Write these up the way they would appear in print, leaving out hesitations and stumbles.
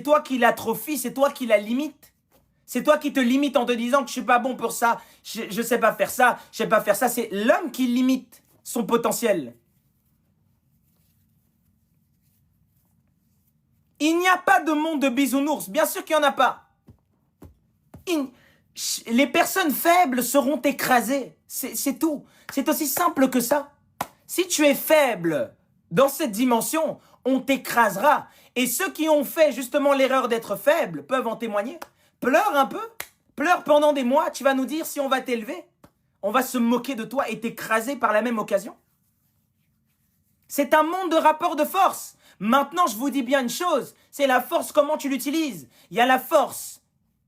toi qui l'atrophie, c'est toi qui la limite. C'est toi qui te limites en te disant que je suis pas bon pour ça, je sais pas faire ça, je sais pas faire ça. C'est l'homme qui limite son potentiel. Il n'y a pas de monde de bisounours. Bien sûr qu'il n'y en a pas. Les personnes faibles seront écrasées. C'est tout. C'est aussi simple que ça. Si tu es faible dans cette dimension, on t'écrasera. Et ceux qui ont fait justement l'erreur d'être faibles peuvent en témoigner. Pleure un peu. Pleure pendant des mois. Tu vas nous dire si on va t'élever. On va se moquer de toi et t'écraser par la même occasion. C'est un monde de rapport de force. Maintenant, je vous dis bien une chose. C'est la force, comment tu l'utilises. Il y a la force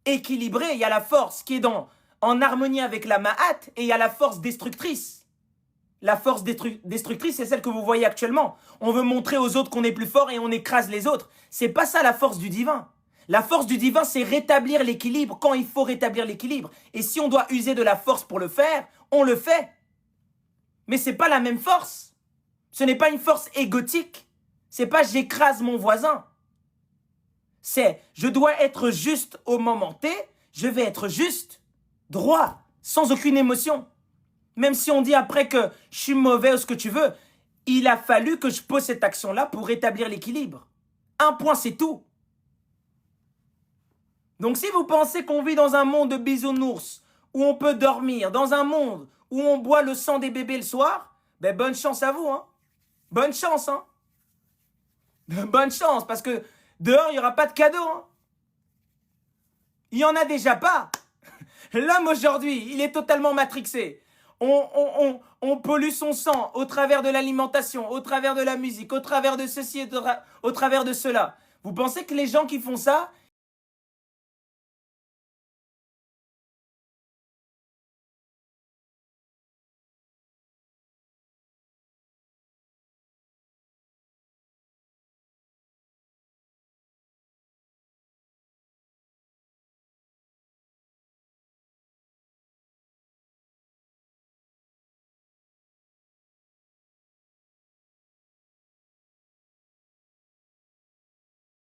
équilibrée. Il y a la force qui est en harmonie avec la ma'at. Et il y a la force destructrice. La force destructrice, c'est celle que vous voyez actuellement. On veut montrer aux autres qu'on est plus fort et on écrase les autres. C'est pas ça la force du divin. La force du divin, c'est rétablir l'équilibre quand il faut rétablir l'équilibre. Et si on doit user de la force pour le faire, on le fait. Mais c'est pas la même force. Ce n'est pas une force égotique. C'est pas j'écrase mon voisin. C'est je dois être juste au moment T, je vais être juste, droit, sans aucune émotion. Même si on dit après que je suis mauvais ou ce que tu veux, il a fallu que je pose cette action-là pour rétablir l'équilibre. Un point, c'est tout. Donc si vous pensez qu'on vit dans un monde de bisounours, où on peut dormir, dans un monde où on boit le sang des bébés le soir, ben bonne chance à vous, hein. Bonne chance, hein. Bonne chance, parce que dehors, il n'y aura pas de cadeaux, hein. Il n'y en a déjà pas. L'homme aujourd'hui, il est totalement matrixé. On pollue son sang au travers de l'alimentation, au travers de la musique, au travers de ceci, au travers de cela. Vous pensez que les gens qui font ça,